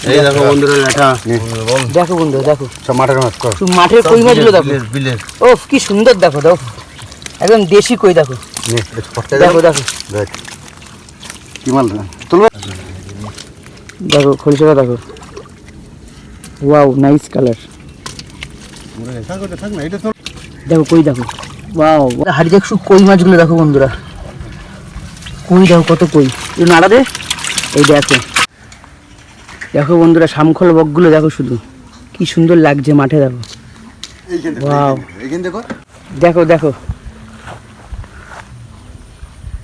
এই দেখো বন্ধুরা ল্যাঠা, দেখো বন্ধুরা দেখো সব মাঠের মাছ, মাঠের কই মাছগুলো দেখো, বিলের ও কি সুন্দর দেখো, দেখো একদম দেশি কই দেখো, দেখো দেখো কি মাল তুলবে, দেখো খোলসা দেখো, ওয়াও নাইস কালার, দেখো কই দেখো, ওয়াও হাড়ি দেখছো কই মাছগুলো দেখো বন্ধুরা, কই দেখো কত কই, নাড়া দে, এই দেখো দেখো বন্ধুরা শামখল বকগুলো দেখো, শুধু কি সুন্দর লাগছে মাঠে, দেখো ওয়াও, দেখো দেখো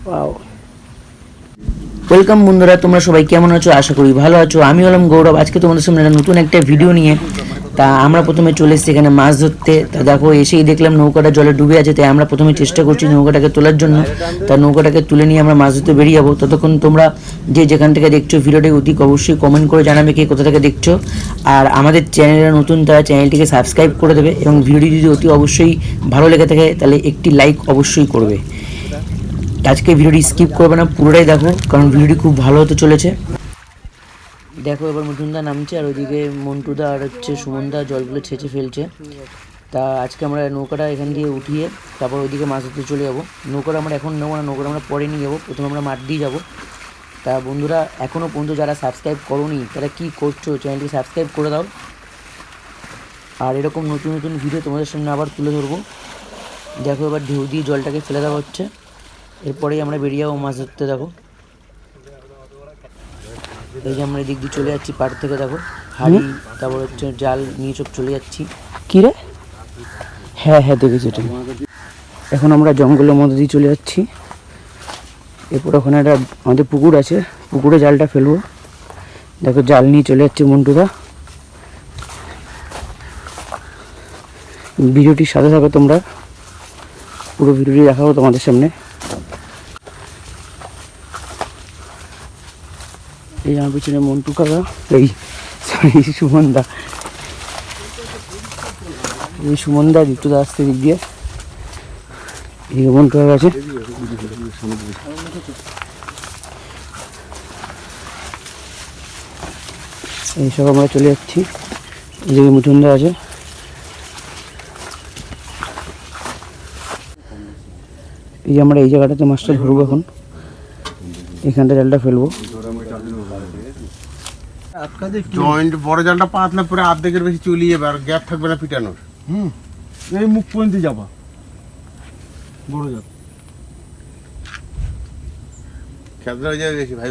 ওয়াও। ওয়েলকাম বন্ধুরা, তোমরা সবাই কেমন আছো? আশা করি ভালো আছো। আমি হলাম গৌরব। আজকে তোমাদের সামনে নতুন একটা ভিডিও নিয়ে, তা আমরা প্রথমে চলে এসেছি এখানে মাছ ধরতে। তা দেখো এসেই দেখলাম নৌকাটা জলে ডুবে আছে, তাই আমরা প্রথমে চেষ্টা করছি নৌকাটাকে তোলার জন্য। তা নৌকাটাকে তুলে নিয়ে আমরা মাছ ধরতে বেরিয়ে যাবো। ততক্ষণ তোমরা যে যেখান থেকে দেখছো ভিডিওটি অতি অবশ্যই কমেন্ট করে জানাবে কে কোথা থেকে দেখছো, আর আমাদের চ্যানেলটা নতুন, তারা চ্যানেলটিকে সাবস্ক্রাইব করে দেবে, এবং ভিডিওটি যদি অতি অবশ্যই ভালো লেগে থাকে তাহলে একটি লাইক অবশ্যই করবে। আজকে ভিডিওটি স্কিপ করবে না, পুরোটাই দেখো, কারণ ভিডিওটি খুব ভালো হতে চলেছে। দেখো এবার মিঠুনদা নামছে, আর ওইদিকে মন্টুদা আর হচ্ছে সুমনদা জলগুলো ছেঁচে ফেলছে। তা আজকে আমরা নৌকাটা এখান দিয়ে উঠিয়ে তারপর ওইদিকে মাছ ধরতে চলে যাবো। নৌকাটা আমরা এখন নেবো না, নৌকাটা আমরা পরে নিয়ে যাবো, প্রথমে আমরা মাঠ দিয়ে যাবো। তা বন্ধুরা এখনও পর্যন্ত যারা সাবস্ক্রাইব করোনি তারা কী করছো, চ্যানেলটি সাবস্ক্রাইব করে দাও, আর এরকম নতুন নতুন ভিডিও তোমাদের সামনে আবার তুলে ধরবো। দেখো এবার ঢেউ দিয়ে জলটাকে ফেলে দেওয়া হচ্ছে, এরপরেই আমরা বেরিয়ে যাবো মাছ ধরতে। দেখো এই যে আমরা এদিক দিয়ে চলে যাচ্ছি পাড় থেকে, দেখো হাড়ি তারপর হচ্ছে জাল নিয়ে সব চলে যাচ্ছি। কী রে? হ্যাঁ হ্যাঁ দেখেছি এটা। এখন আমরা জঙ্গলের মধ্যে দিয়ে চলে যাচ্ছি, এরপর ওখানে একটা আমাদের পুকুর আছে, পুকুরে জালটা ফেলবো। দেখো জাল নিয়ে চলে যাচ্ছে মন্টুদা। ভিডিওটির সাথে থাকো তোমরা, পুরো ভিডিওটি দেখাবো তোমাদের সামনে। এই আমার পিছনে মন্টু কাকা, এই সুমনদা, এই সুমনদা দীপ্তদা আসতে দিক দিয়ে, এই মন্টু কাকা আছে। এইসব আমরা চলে যাচ্ছি, এই মিঠুনদা আছে। এই আমরা এই জায়গাটাতে মাছটা ধরবো, এখন এখানটা জালটা ফেলবো। জয়েন্ট বড় জালটা পাতলে পরে অর্ধেকের বেশি চলিয়ে যাবে, আর গ্যাপ থাকবে না পিটানোর। এই মুখ পর্যন্ত যাবা বড় জাল, খেপলা হয়ে যাবে বেশি ভাই।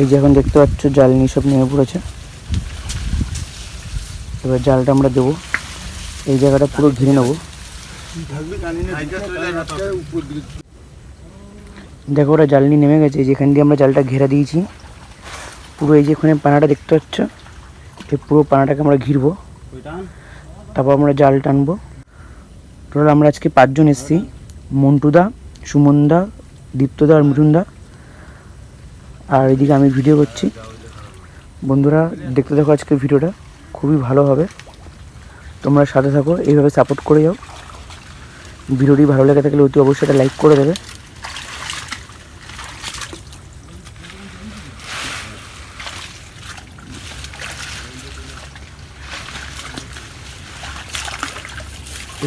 এই যে এখন দেখতে পাচ্ছ জাল নিয়ে সব নেমে পড়েছে, এবার জালটা আমরা দেবো, এই জায়গাটা পুরো ঘিরে নেবো। দেখো ওরা জাল নিয়ে নেমে গেছে, যেখান দিয়ে আমরা জালটা ঘেরা দিয়েছি পুরো, এই যে এখানে পানাটা দেখতে পাচ্ছ, এই পুরো পানাটাকে আমরা ঘিরবো, তারপর আমরা জাল টানবো। টোটাল আমরা আজকে 5 জন এসেছি, মন্টুদা, সুমনদা, দীপ্তদা আর মিঠুনদা, আর এদিকে আমি ভিডিও করছি। বন্ধুরা দেখতে দেখো আজকে ভিডিওটা খুবই ভালো হবে, তোমরা সাথে থাকো, এইভাবে সাপোর্ট করে যাও। ভিডিওটি ভালো লেগে থাকলে অতি অবশ্যই একটা লাইক করে দেবে।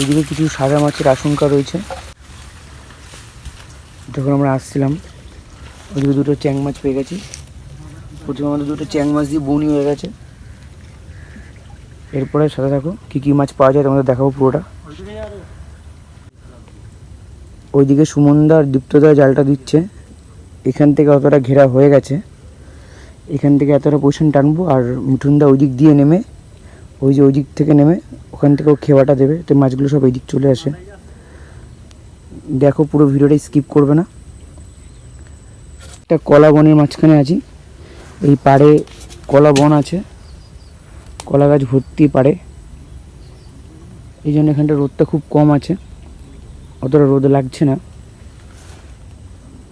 এইদিকে কিছু সাদা মাছের আশঙ্কা রয়েছে। যখন আমরা আসছিলাম ওইদিকে দুটো চ্যাং মাছ পেয়ে গেছি, প্রথমে আমাদের দুটো চ্যাং মাছ দিয়ে বউনি হয়ে গেছে। এরপরে সাথে থাকো, কী কী মাছ পাওয়া যায় তোমাদের দেখাবো পুরোটা। ওইদিকে সুমনদা আর দীপ্তদা জালটা দিচ্ছে, এখান থেকে অতটা ঘেরা হয়ে গেছে, এখান থেকে এতটা পজিশন টানবো, আর মিঠুনদা ওই দিক দিয়ে নেমে, ওই যে ওই দিক থেকে নেমে ওখান থেকে ও খেওয়াটা দেবে, তো মাছগুলো সব এই দিক চলে আসে। দেখো পুরো ভিডিওটা স্কিপ করবে না। একটা কলা বনের মাঝখানে আছি, এই পাড়ে কলা বন আছে, কলা গাছ ভর্তি পাড়ে, এই জন্য এখানটা রোদটা খুব কম আছে, অতটা রোদ লাগছে না,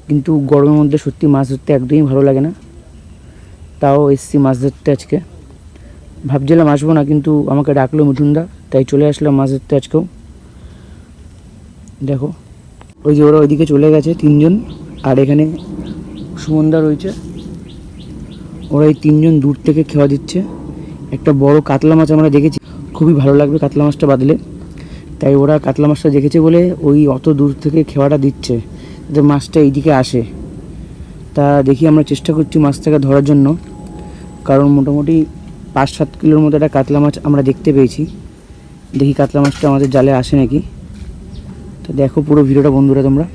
কিন্তু গরমের মধ্যে সত্যি মাছ ধরতে একদমই ভালো লাগে না। তাও এসছি মাছ ধরতে আজকে, ভাবছিলাম আসবো না, কিন্তু আমাকে ডাকলো মিঠুনদা, তাই চলে আসলাম মাছ ধরতে আজকেও। দেখো ওই যে ওরা ওইদিকে চলে গেছে 3 জন, আর এখানে সুমনদা রয়েছে, ওরা এই 3 জন দূর থেকে খেওয়া দিচ্ছে। একটা বড় কাতলা মাছ আমরা দেখেছি, খুবই ভালো লাগবে কাতলা মাছটা বাদলে, তাই ওরা কাতলা মাছটা দেখেছে বলে ওই অত দূর থেকে খেওয়াটা দিচ্ছে যাতে মাছটা এইদিকে আসে। তা দেখি আমরা চেষ্টা করছি মাছটাকে ধরার জন্য, কারণ মোটামুটি 5-7 কিলোর মতো একটা কাতলা মাছ আমরা দেখতে পেয়েছি। দেখি কাতলা মাছটা আমাদের জালে আসে নাকি। তো দেখো পুরো ভিডিওটা বন্ধুরা, তোমরা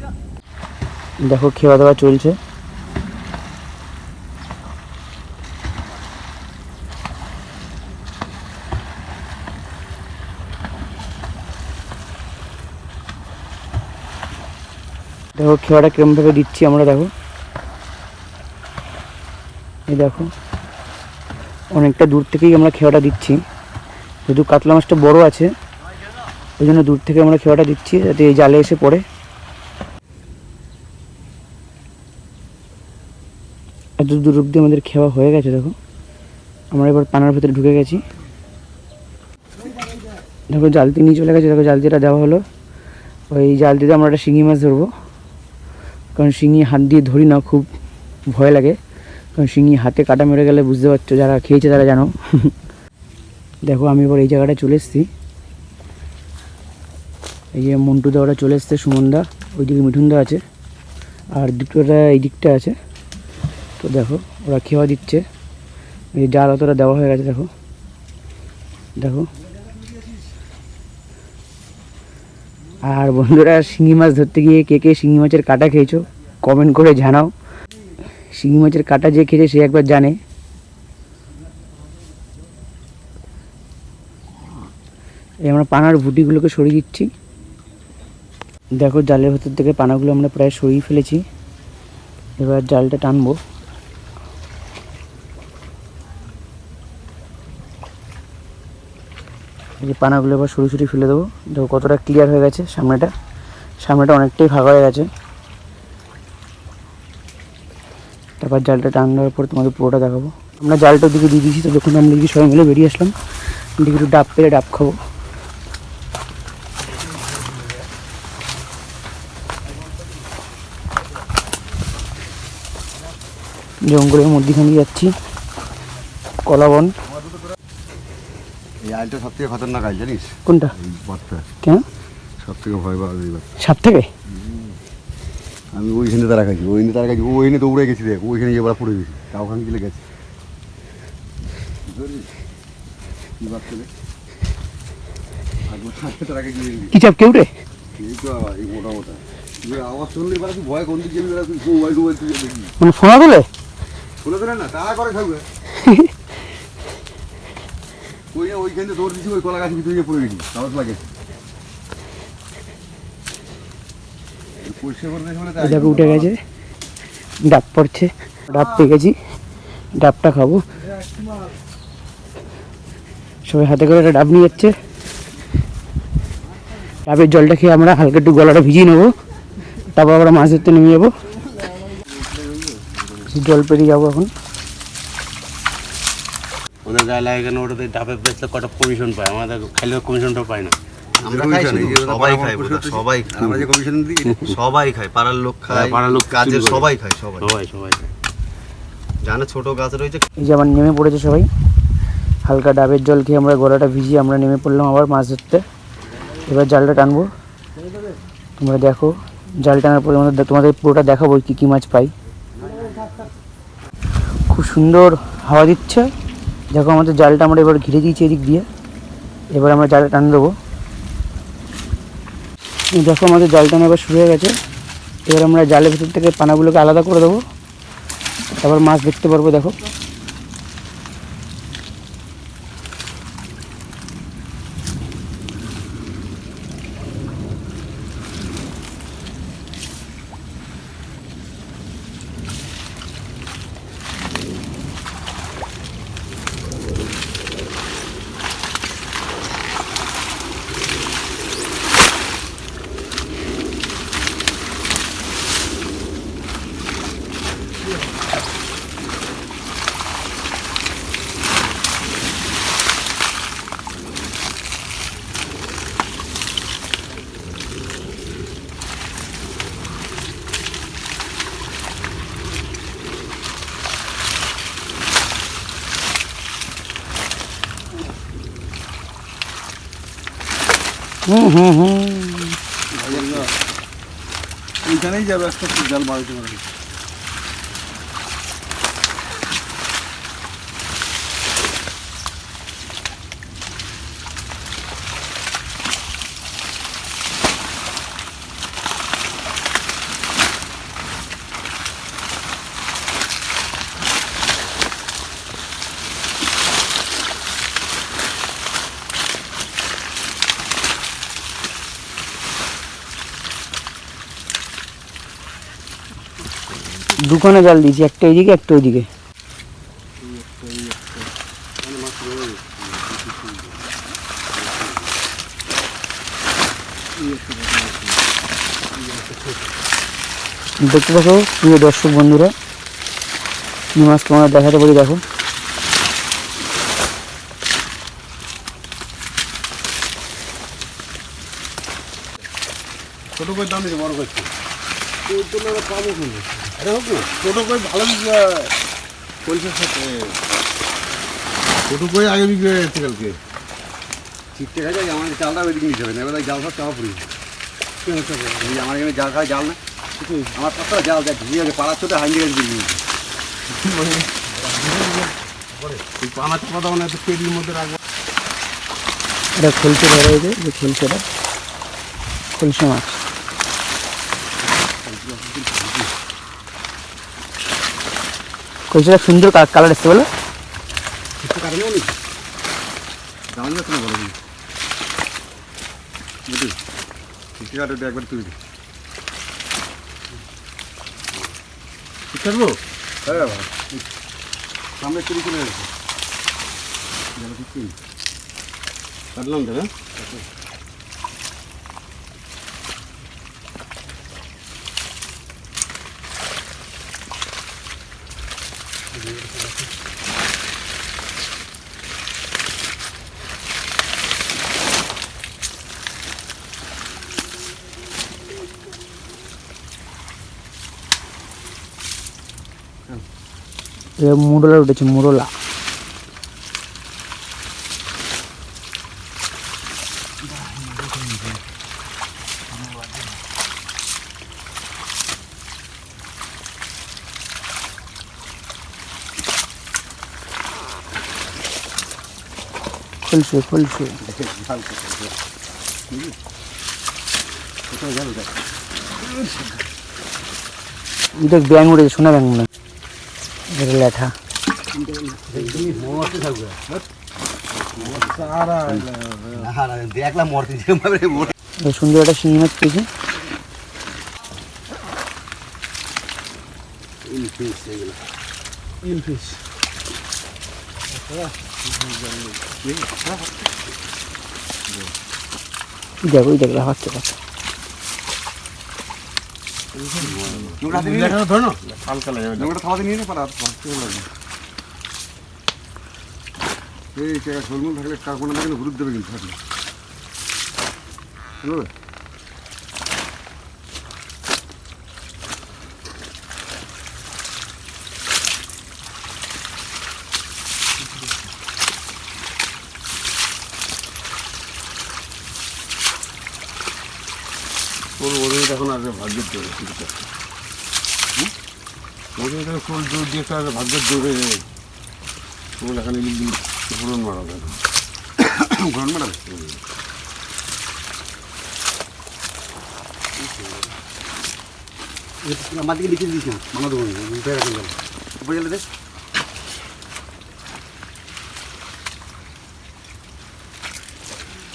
দেখো খাওয়া দাওয়া চলছে। দেখো খেওয়াটা কিরমভাবে দিচ্ছি আমরা, দেখো এই দেখো অনেকটা দূর থেকেই আমরা খেওয়াটা দিচ্ছি, যেহেতু কাতলা মাছটা বড় আছে ওই জন্য দূর থেকে আমরা খেওয়াটা দিচ্ছি যাতে এই জালে এসে পড়ে। এত দূর অব্দি আমাদের খেওয়া হয়ে গেছে। দেখো আমরা এবার পানার ভেতরে ঢুকে গেছি। দেখো জালতি নিয়ে চলে গেছে, দেখো জালতিটা দেওয়া হলো। ওই জালতিতে আমরা একটা শিঙি মাছ ধরবো, কারণ শিঙি হাত দিয়ে ধরি না, খুব ভয় লাগে, কারণ শিঙি হাতে কাটা মেরে গেলে বুঝতে পারছো, যারা খেয়েছে তারা জানো। দেখো আমি এবার এই জায়গাটা চলে এসেছি, এই যে মন্টুদা ওরা চলে এসছে, সুমনদা ওইদিকে মিঠুনদা আছে, আর দুটোটা এই দিকটা আছে। তো দেখো ওরা খেওয়া দিচ্ছে, এই জাল অতটা দেওয়া হয়ে গেছে। দেখো দেখো আর বন্ধুরা, শিঙি মাছ ধরতে গিয়ে কে কে শিঙি মাছের কাঁটা খেয়েছো কমেন্ট করে জানাও। শিঙি মাছের কাঁটা যে খেয়েছে সে একবার জানে। এই আমরা পানার ভুটিগুলোকে সরিয়ে দিচ্ছি। দেখো জালের ভেতর থেকে পানাগুলো আমরা প্রায় সরিয়ে ফেলেছি, এবার জালটা টানবো। এই যে পানাগুলো এবার সরু সরু ফেলে দেবো। দেখো কতটা ক্লিয়ার হয়ে গেছে, সামনেটা অনেকটাই ফাঁকা হয়ে গেছে। তারপর জালটা টান দেওয়ার পর তোমাদের পুরোটা দেখাবো। আমরা জালটা দিকে দিয়ে দিয়েছি, তো যখন আমরা দিকে সবাই মিলে বেরিয়ে আসলাম, দিকে একটু ডাব পেলে ডাব খাবো। জঙ্গলের মধ্যখানে যাচ্ছি, কলাবন। এই আইলটা সব থেকে খতরনাক আইল, জানিস? কোনটা? এই বাচ্চা কেন? সব থেকে ভয় পাওয়া যায় সাপ থেকে? আমি ওইখানে তারা খাইছি, ওইখানে দৌড়ে গেছি, দেখ ওইখানে এবার পড়ে গেছি, তাও ওখানে গেলে গেছে। কি বাচ্চা রে? তারা গিয়ে কি চাপ কেউটে? এই তো এই মোটা মোটা আওয়াজ শুনলে এবার তুই ভয় কোন দিকে যাবি, তুই মোবাইল টোবাইল তুই দেখবি মানে ফোনা তোলে? শুনে তোলে না, তারা করে থাকবে। ওইখানে দৌড় দিচ্ছি, ওই কলা গাছ ভিতরে পড়ে গেছি, আওয়াজ লাগে। দেখো উঠে গেছে, ডাব পড়ছে, ডাব পেয়ে গেছি, ডাবটা খাবো। সবাই হাতে করে একটা ডাব নিয়ে যাচ্ছে। ডাবের জলটা খেয়ে আমরা হালকা একটু গলাটা ভিজিয়ে নেবো, তারপর আমরা মাছ ধরতে নেমে যাবো। জল পেরিয়ে যাবো এখন। ওদের গায়ে লাগে কেন, ওটাতে ডাবে বেচলে কটা কমিশন পায়, আমাদের খাইলে কমিশনটা পায় না। আমরা খাই, সবাই খায়, সবাই আমরা যে কমিশন দিই সবাই খায়, পাড়ার লোক খায়, পাড়ার লোক কাজের সবাই খায়, সবাই সবাই জানে ছোট গাছ রয়েছে। এই যে আবার নেমে পড়েছে সবাই, হালকা ডাবের জল খেয়ে আমরা গলাটা ভিজিয়ে আমরা নেমে পড়লাম আবার মাছ ধরতে। এবার জালটা টানবো, তোমরা দেখো। জাল টানার পরে তোমাদের পুরোটা দেখাবো কী কী মাছ পাই। খুব সুন্দর হাওয়া দিচ্ছে। দেখো আমাদের জালটা আমরা এবার ঘিরে দিয়েছি এদিক দিয়ে, এবার আমরা জালটা টান দেবো। দেখো আমাদের জাল টানা এবার শুরু হয়ে গেছে। এবার আমরা জালের ভিতর থেকে পানাগুলোকে আলাদা করে দেবো, তারপর মাছ দেখতে পারবো। দেখো ওইখানেই যাবে একটা জাল বাড়িতে পারে। দুখানে জাল দিয়েছি, একটা এইদিকে একটা ওইদিকে। দেখতে পাচ্ছ প্রিয় দর্শক বন্ধুরা, কি মাছ তোমরা দেখাতে পারি দেখো। ছোট কই দাম দিতে বড় করছে পাবো কিন্তু আরে হোক না ছোট কই ভালো বিক্রি পয়সার সাথে ছোট কই আগে বিক্রি হয়ে যাচ্ছে কালকে ঠিকঠাক আছে আমাদের জালটা ওইদিকে নিতে হবে না, এবার জাল সব চাপা পড়ে আমার এখানে জাল খাওয়া জাল না, আমার পাত্র জাল দেখ ঠিক আছে পাড়ার ছোটো হাইন্দি গাছ দিয়ে নিয়েছে। পানা চাপা দাও না, পেটির মধ্যে রাখবো। এটা খলসে ধরা হয়েছে, যে খলসেটা খলসে মাছ। খলসেটা সুন্দর কালার এসছে বলো। কারণে অনেক জাল যাচ্ছে না বলো বুঝলি, ঠিকঠাক ওটা একবার তুলে দিই। ঠিক থাকবো হ্যাঁ বাবা সামনে চুরি করে গেছে কাটলাম তো না মুরলা উঠেছে, মুরলা। খলসে খলসে দেখ ব্যাং উঠেছে, সোনা ব্যাং মনে হয় লেঠা। দেখলাম মরতে সুন্দর একটা শিঙি মাছ পেয়েছি। দেখো ওই দেখলা হচ্ছে কথা। ধরো হালকা লাগে থামাতে নিয়ে নে পারা লাগবে এই জায়গায় ঝোলমুল থাকলে কারখানা থাকলে হলুদ দেবে কিন্তু থাকলে বুঝলো। ওর এখন আর ভাগ্যের জোরে ওদের ফুল জোর দিয়ে আর ভাগ্যের জোরে ফুল এখানে ঘুরন মারাবে ঘুরন মারাবে আমার দিকে লিখে দিয়েছি মামা দেবো উপরে দেখ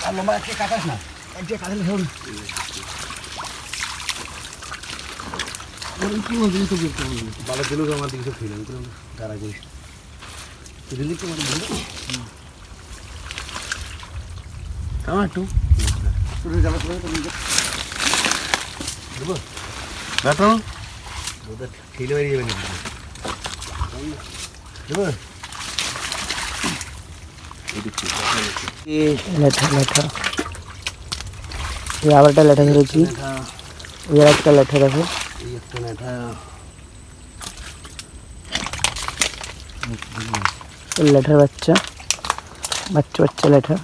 আর লম্বা একটা কাটাস না, একটা কাটালে ধরুন ভালো দিল আমার দিকে সব ফিরে তারা করিস দিল্লি তো আমার একটু যাবে দেখো খেলে বেরিয়ে যাবে লেঠা লেঠা এই আবার একটা লেঠা ধরেছি, ওই আর একটা লেঠা দেখো। লেঠার বাচ্চা বাচ্চা বাচ্চা লেঠা।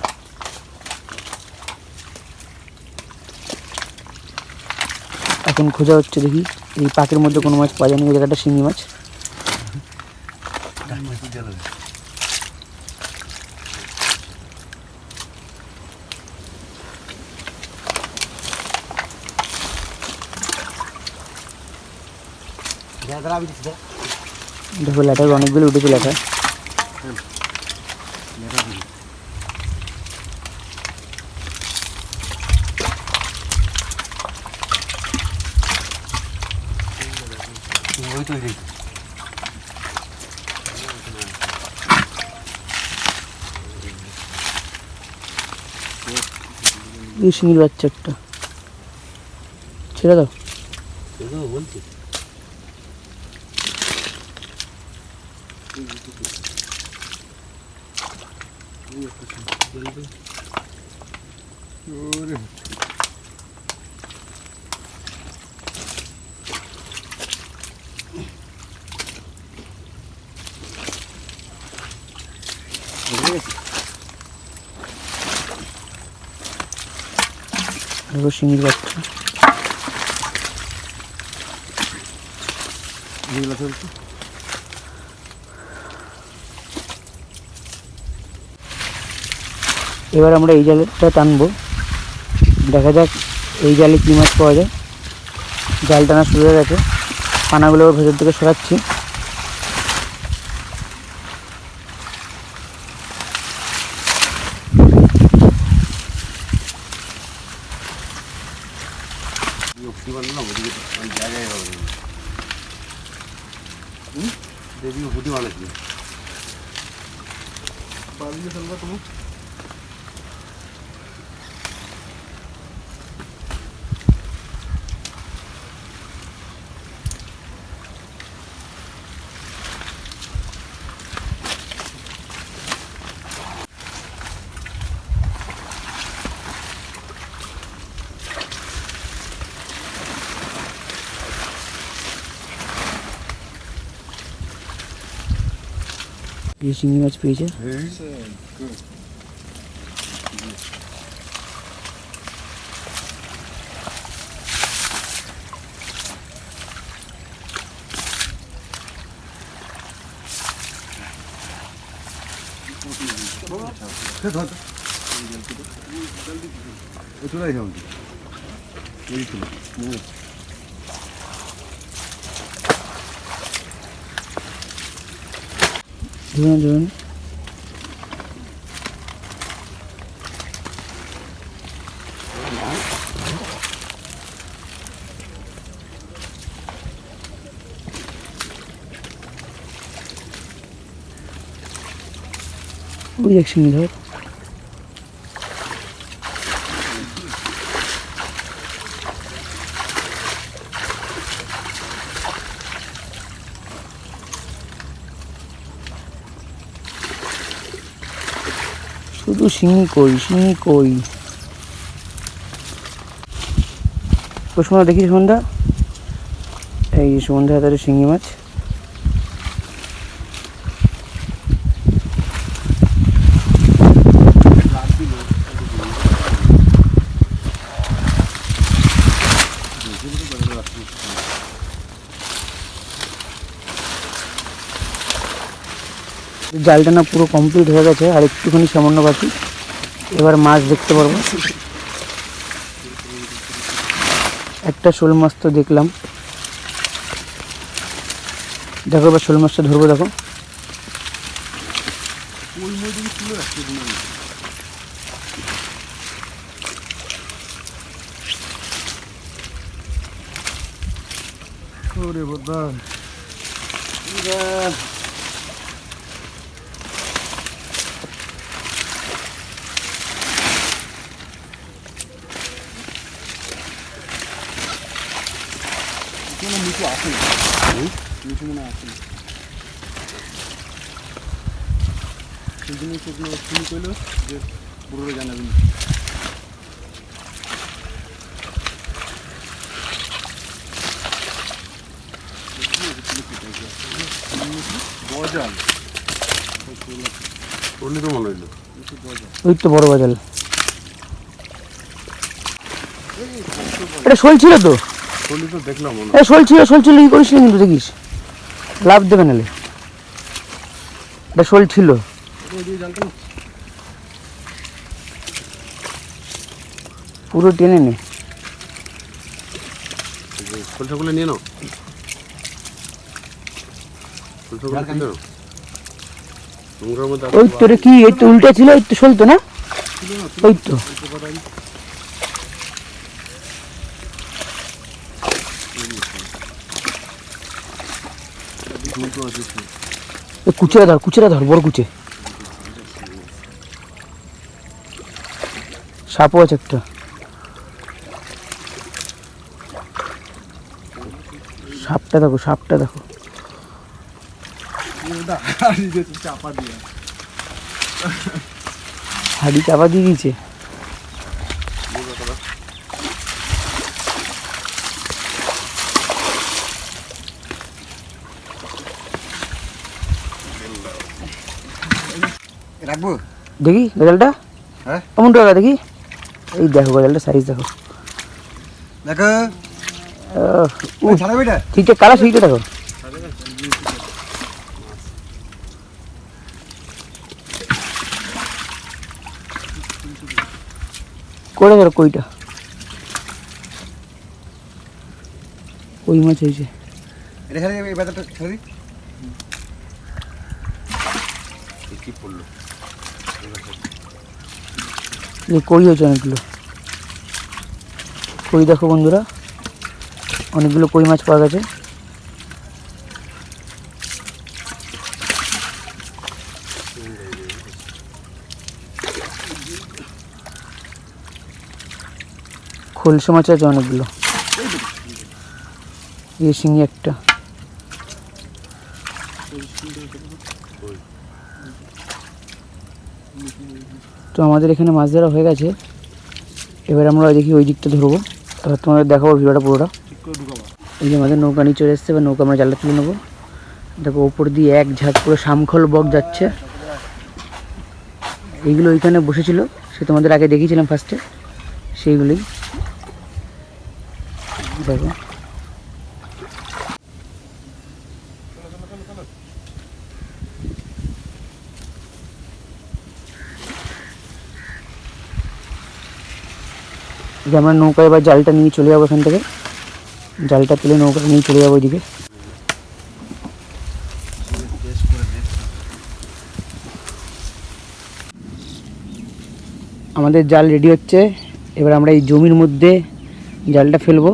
এখন খোঁজা হচ্ছে, দেখি এই পাকের মধ্যে কোনো মাছ পাওয়া যায়নি। এই জায়গাটা শিঙি মাছ। দেখো ল্যাটার অনেকগুলো উঠেছে ল্যাটার। এই শিঙির বাচ্চা একটা ছেড়ে দাও। বলছি দেখো শিঙির বাচ্চা। এবার আমরা এই জালটা টানবো, দেখা যাক এই জালে কী মাছ পাওয়া যায়। জাল টানা শুরু হয়ে গেছে, পানাগুলো ভেতর থেকে সরাচ্ছি। এই শিঙি মাছ পেয়েছে। চলে যাও এই ছিল ধরুন ধরুন ওই এক শিঙি ধর। শুধু শিঙি কই শিঙি কই। ওই সময় দেখি সন্ধ্যা, এই সন্ধ্যা হাতের শিঙি মাছ। জালটা না পুরো কমপ্লিট হয়ে গেছে, আর একটুখানি সামান্য বাকি। এবার মাছ দেখতে পারবো। একটা শোল মাছ তো দেখলাম, দেখো এবার শোল মাছটা ধরবো। দেখো ওরে বাবা নিচে আসে, নিচে মনে আসে, সেই জন্য সেগুলো শুনি করলো যে পুরো জানাবেন। বজাল অন্য তো মনে হইলো ওই তো বড় বাজাল। এটা শোল ছিল তো, শোলই তো দেখলাম মনে এই শোল ছিল ই করিস না কিন্তু দেখিস লাভ দেবে নালে এটা শোল ছিল পুরো টেনে নে খোলসাগুলো নিয়ে নাও খোলসাগুলো কিনে নাও নোংরার মধ্যে ওই তো রে কি এই তো উল্টা ছিল ওই তো শোল তো না ওই তো কুচেরা ধর বড় কুচে সাপও আছে একটা সাপটা দেখো চাপা দিয়ে হাড়ি চাপা দিয়ে দিয়েছে রাখবো দেখি গজালটা হ্যাঁ কেমন টাকা দেখি এই দেখো গজালটা সাইজ দেখো দেখো ছাড়াবে এটা ঠিকঠাক কালা সেইটা দেখো করে ধরো কইটা কই মাছ হয়েছে এটা ছেড়ে এই বাজারটা ছেড়ে কি পড়লো কই হয়েছে অনেকগুলো কই দেখো বন্ধুরা অনেকগুলো কই মাছ পাওয়া গেছে খোলসা মাছ আছে অনেকগুলো এই শিঙি একটা তো আমাদের এখানে মাছ ধরা হয়ে গেছে এবার আমরা দেখি ওই দিকটা ধরবো তারপর তোমাদের দেখাবো ভিডিওটা পুরোটা এই যে আমাদের নৌকা নিয়ে চলে এসছে এবার নৌকা আমরা জালটা তুলে নেবো দেখো ওপর দিয়ে এক ঝাঁক পুরো শামখল বক যাচ্ছে এইগুলো ওইখানে বসেছিল সে তোমাদের আগে দেখিয়েছিলাম ফার্স্টে সেইগুলোই দেখো যে আমরা নৌকা এবার জালটা নিয়ে চলে যাবো এখান থেকে জালটা তুলে নৌকা নিয়ে চলে যাবো ওইদিকে আমাদের জাল রেডি হচ্ছে এবার আমরা এই জমির মধ্যে জালটা ফেলবো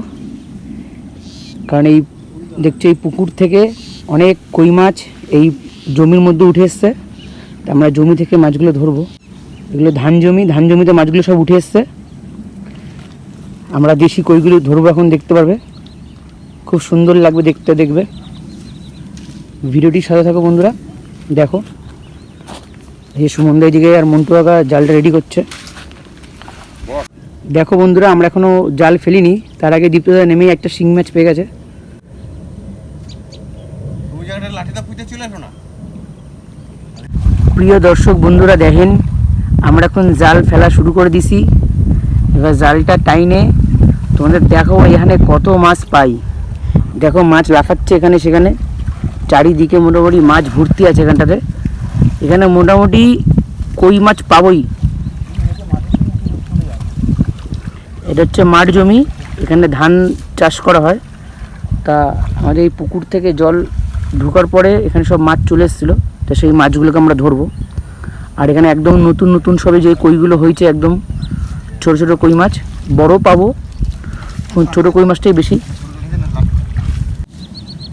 কারণ এই দেখছো এই পুকুর থেকে অনেক কই মাছ এই জমির মধ্যে উঠে এসছে তা আমরা জমি থেকে মাছগুলো ধরবো এগুলো ধান জমিতে মাছগুলো সব উঠে এসছে আমরা দেশি কইগুলো ধরবো এখন দেখতে পারবে খুব সুন্দর লাগবে দেখবে ভিডিওটির সাথে থাকো বন্ধুরা দেখো এই সুমন দিকে আর মন্টু কাকা জালটা রেডি করছে দেখো বন্ধুরা আমরা এখনো জাল ফেলিনি তার আগে দীপ্তদা নেমেই একটা শিং মাছ পেয়ে গেছে প্রিয় দর্শক বন্ধুরা দেখেন আমরা এখন জাল ফেলা শুরু করে দিছি এবার জালটা টাইনে তোমাদের দেখাবো এখানে কত মাছ পাই দেখো মাছ লাফাচ্ছে এখানে সেখানে চারিদিকে মোটামুটি মাছ ভর্তি আছে এখানটাতে এখানে মোটামুটি কই মাছ পাবোই এটা হচ্ছে মাঠ জমি এখানে ধান চাষ করা হয় তা আমাদের এই পুকুর থেকে জল ঢোকার পরে এখানে সব মাছ চলে এসেছিলো তো সেই মাছগুলোকে আমরা ধরবো আর এখানে একদম নতুন সবে যে কইগুলো হয়েছে একদম ছোট ছোট কই মাছ বড় পাবো ছোট কই মাছটাই বেশি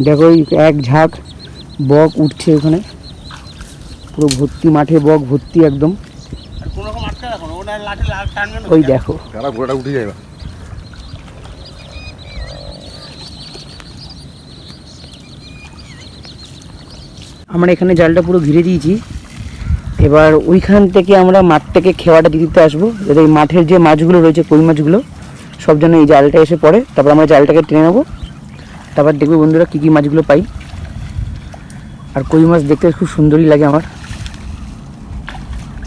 দেখো এই এক ঝাঁক বক উঠছে ওখানে পুরো ভর্তি মাঠে বক ভর্তি একদম ওই দেখো উঠে যাবে আমরা এখানে জালটা পুরো ঘিরে দিয়েছি এবার ওইখান থেকে আমরা মাঠ থেকে খেওয়াটা দিতে আসবো যাতে এই মাঠের যে মাছগুলো রয়েছে কই মাছগুলো সব যেন এই জালটা এসে পড়ে তারপর আমরা জালটাকে টেনে নেবো তারপর দেখবে বন্ধুরা কী কী মাছগুলো পাই আর কই মাছ দেখতে খুব সুন্দরই লাগে আমার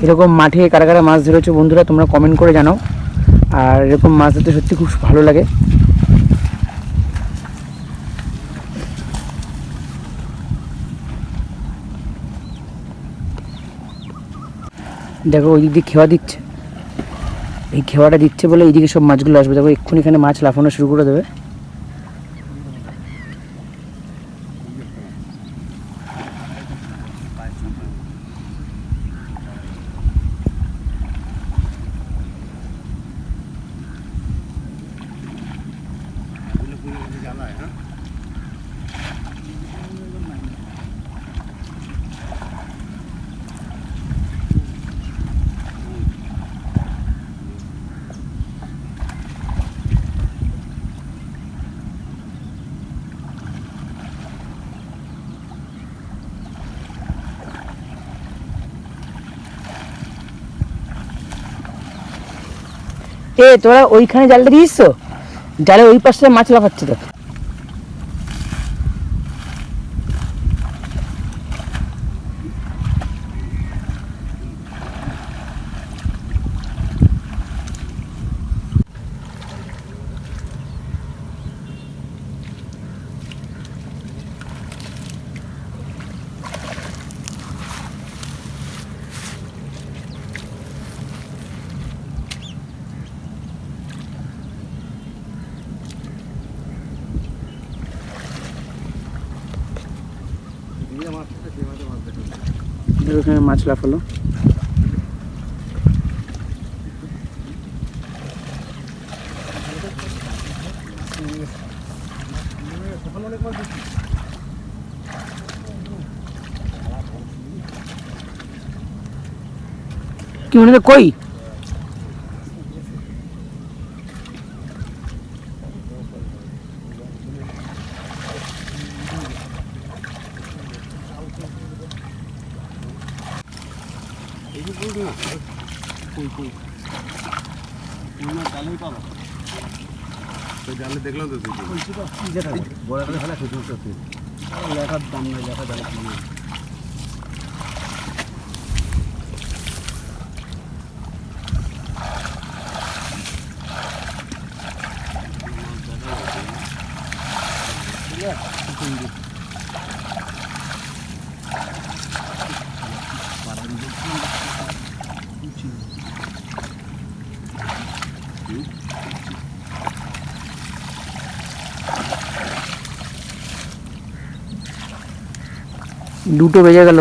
এরকম মাঠে কারা কারা মাছ ধরেছো বন্ধুরা তোমরা কমেন্ট করে জানাও আর এরকম মাছ ধরতে সত্যি খুব ভালো লাগে দেখো ওই দিক দিয়ে খেওয়া দিচ্ছে, এই খেওয়াটা দিচ্ছে বলে এইদিকে সব মাছগুলো আসবে। দেখো এক্ষুনি এখানে মাছ লাফানো শুরু করে দেবে। এ তোরা ওইখানে জালটা দিয়েছিস তো, জালে ওই পাশে মাছ লাফাচ্ছে দেখ। ওখানে মাছ লাফালো। কি মনে হয় কই জালে দেখলাম তো বড় করে ফেলা খুঁজে লেখার দাম নাই, লেখা জালে দুটো বেজে গেল।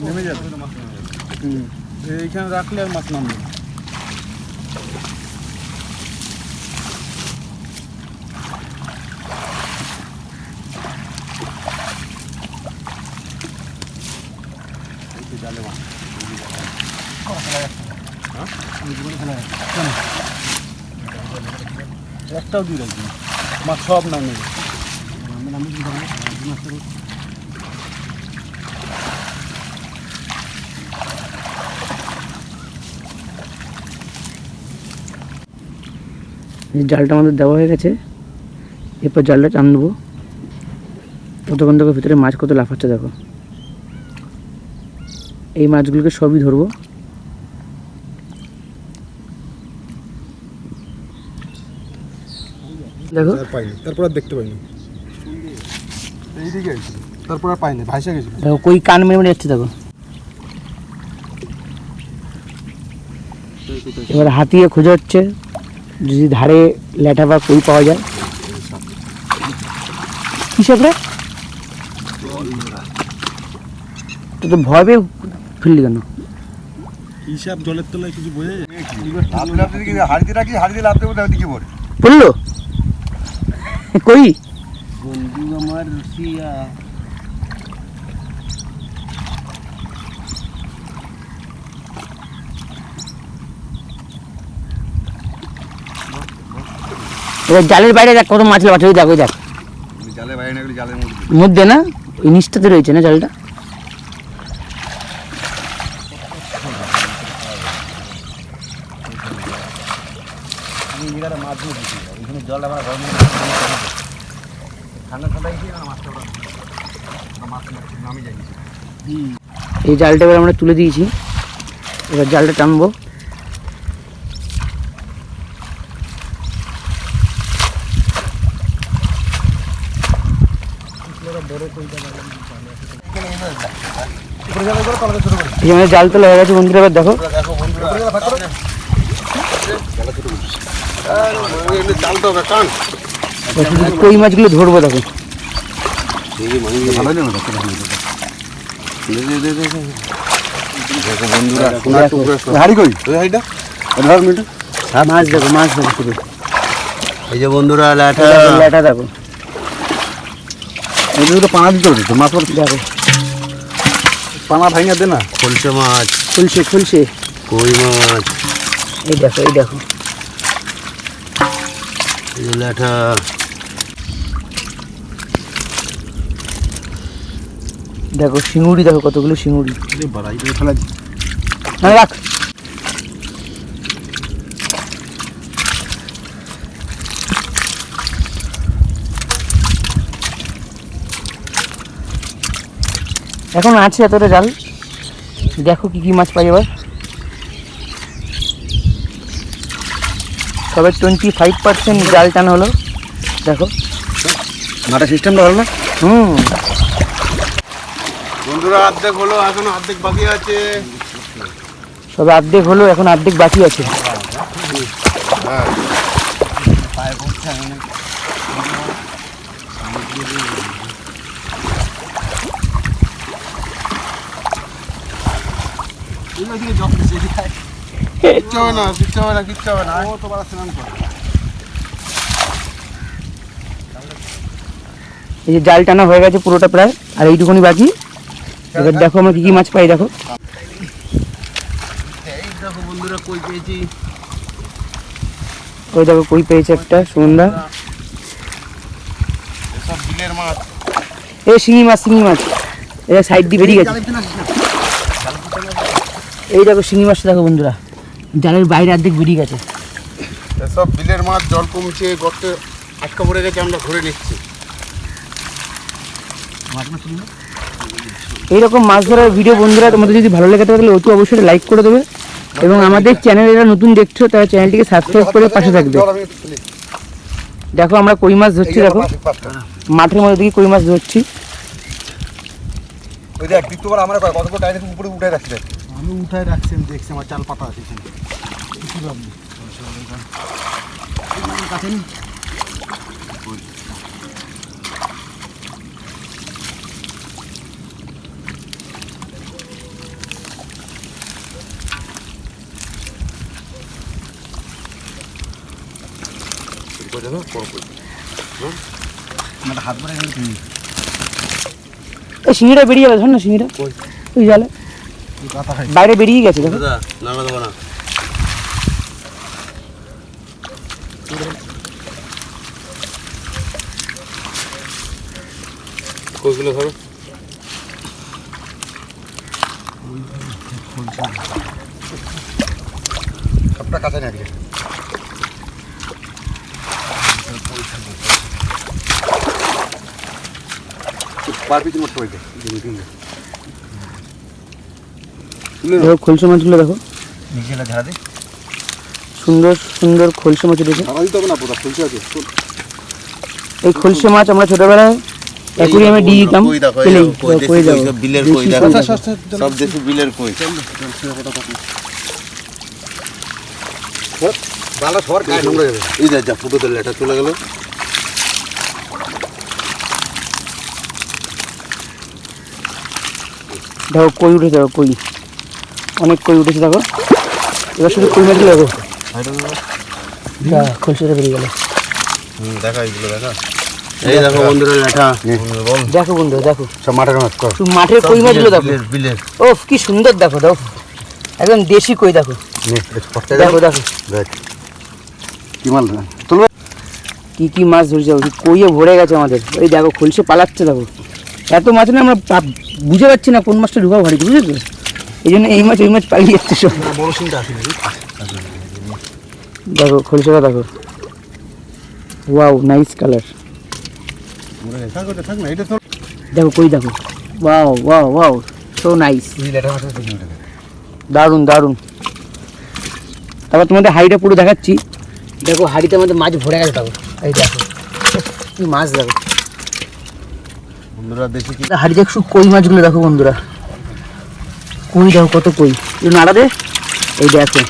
নেমে যাবে। এইখানে রাখলে আর মাছ নামবে না। একটাও দিয়ে রাখবি মাছ সব নামে জালটা আমাদের দেওয়া হয়ে গেছে, এরপর জালটা টান দেবো। ততক্ষণ দেখো ভিতরে মাছ কত লাফাচ্ছে দেখো। এই মাছগুলোকে সবই ধরবো। দেখো পাইনি, তারপর আর দেখতে পাইনি। এইদিকে গেছিল, তারপর আর পাইনি, ভাইসা গেছিল। দেখো কই কান মেরে মেরে যাচ্ছে দেখো। এবার হাতিয়ে খোঁজা হচ্ছে, যদি ধারে ল্যাঠা বা কই পাওয়া যায়। কিসব রে তো ভয় পেয়ে ফেললি কেন? হিসাব জলের তলায় কিছু বোঝা যায়? লাফতে লাফতে দেখি হাড়িতে রাখি, হাড়িতে লাফতে বলতে দিকে পড়ে। পড়লো কই? বন্ধু আমার রুসিয়া। এবার জালের বাইরে দেখ কত মাছ বাছা, ওই দেখ ওই দেখ জালে বাইরে না গেলে জালের মধ্যে। মধ্যে না, ওই নিচটাতে রয়েছে না জালটা। আমি এই জায়গাটা মাছ দিয়ে দিচ্ছি, ওইখানে জল আবার গরম ঠান্ডা ঠান্ডা গিয়ে না মাছটা ওরা মাছ নামে যায়। এই জালটা এবার আমরা তুলে দিয়েছি, এবার জালটা টানবো। এখানে জাল তোলা হয়ে গেছে বন্ধুরা, এবার দেখো দেখো বন্ধুরা, চালতে হবে কান। এবার শুধু কই মাছগুলো ধরবো দেখো। ভালো না দেখো বন্ধুরা, সোনার টুকরো। হাড়ি কই ওই হাইটা ধর মিটু। মাছ দেখো, মাছ দেখো শুধু। এই যে বন্ধুরা ল্যাঠা। ল্যাটা দেখো, এগুলো তো পানা দিতে হবে তো, মাছ দেখো পানা ভাঙা দে না। খলসে মাছ, খুলছে খুলছে। কই মাছ, এই দেখো এই দেখো, এই যে ল্যাঠা। দেখো শিঙুড়ি, দেখো কতগুলো শিঙুড়ি। বাড়াই দিয়ে ফেলা দি। না রাখ। এখন আছে এতটা জাল, দেখো কি কি মাছ পাই এবার। তবে 25% জাল টানা হলো, দেখো মাটা সিস্টেমটা ভালো না। বন্ধুরা অর্ধেক হলো, এখনো অর্ধেক বাকি আছে। সবে অর্ধেক হলো, এখন অর্ধেক বাকি আছে। হ্যাঁ কিচ্ছু হবে না, কিচ্ছু হবে না, কিচ্ছু হবে না। ও তো বড় স্নান করে। এই যে জাল টানা হয়ে গেছে পুরোটা প্রায়, আর এইটুকুনি বাকি। এবার দেখো আমরা কি কি মাছ পাই, দেখো এই দেখো বন্ধুরা কই পেয়েছি। ওই দেখো কই পেয়েছে একটা সন্ধ্যা। এসব বিলের মাছ। এই শিঙি মাছ, শিঙি মাছ এটা সাইড দিয়ে বেরিয়ে গেছে। এই দেখো শিঙি মাছটা দেখো বন্ধুরা, জালের বাইরে অর্ধেক বেরিয়ে গেছে। এসব বিলের মাছ, জল কমছে, গর্তে আটকা পড়ে গেছে, আমরা ধরে নিচ্ছি। এইরকম মাছ ধরার ভিডিও বন্ধুরা তোমাদের যদি ভালো লেগে থাকে তাহলে অতি অবশ্যই লাইক করে দেবে, এবং আমাদের চ্যানেল যারা নতুন দেখছো তারা চ্যানেলটিকে সাবস্ক্রাইব করে পাশে থাকবে। দেখো আমরা কই মাছ ধরছি, দেখো মাঠের মধ্যে দিকে কই মাছ ধরছি। ওই দেখ দ্বিতীয়বার আমরা কতগুলো টাইম উপরে উঠে রাখছি। আমি উঠায় রাখছি, আমি দেখছি আমার চাল পাতা আছে এখানে। কি ভাবলি কাছে নি? হাত ধরে গেলে এই শিঙিটা বেরিয়ে যাবে, ধর না শিঙিটা ওই জালে বাইরে বেরিয়ে গেছে দেখো। নাড়া দেবো না। কইগুলো ধরো। সবটা কাছে নিয়ে গেছে। পারবি তুমি ওই দেখ। দেখো খোলসা মাছগুলো দেখো, নিচে ঝাড়া দে। সুন্দর সুন্দর খোলসা মাছ উঠেছে। ঝাড়া দিতে হবে না, পোতা ফুলছে আছে। এই খোলসা মাছ আমরা ছোটবেলায় অ্যাকুরিয়ামে দিয়ে দিতাম, পেলেই কই দাও বিলের কই দেখো, সব দেশি বিলের কই। ভালো সর গায়ে নোংরা যাবে। এই দেখ যা ফুটো তেল এটা চলে গেল। দেখো কই উঠেছে, দেখো কই অনেক কই উঠেছে দেখো। এবার শুধু কই মাছগুলো দেখো, খোলসটা বেরিয়ে গেল। দেখা এইগুলো দেখা, এই দেখো বন্ধুরা লেঠা, বল দেখো বন্ধুরা দেখো, সব মাঠের মাছ কর। শুধু মাঠের কই মাছগুলো দেখো। বিলের ও কি সুন্দর দেখো, দেখো একদম দেশি কই দেখো, দেখো দেখো দেখ কি মাল তুলবে। কি কি মাছ ধরেছে, কইয়ে ভরে গেছে আমাদের। এই দেখো খোলসে পালাচ্ছে দেখো, এত মাছ না আমরা বুঝে পাচ্ছি না কোন মাছটা ঢুকাবো হাড়িতে, বুঝেছো? এই জন্য এই মাছ ওই মাছ পালিয়ে যাচ্ছে সব। বড় সিনটা আসে নাকি? দেখো খোলসাটা দেখো, ওয়াও নাইস কালার। থাক না, এটা তো দেখো কই দেখো, wow wow wow so nice, দারুণ দারুণ। তারপর তোমাদের হাড়িটা পুরো দেখাচ্ছি। দেখো হাড়িতে আমাদের মাছ ভরে গেছে দেখো, এই দেখো কি মাছ দেখো বন্ধুরা দেখি কি হাড়ি দেখো, কই মাছগুলো দেখো বন্ধুরা, কই দেখো কত কই, একটু নাড়া দে। এই দেখো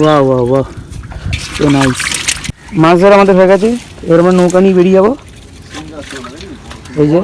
wow wow wow so nice. মাছ ধরা আমাদের হয়ে গেছে, এবার আমরা নৌকা নিয়ে বেরিয়ে যাবো। এই যে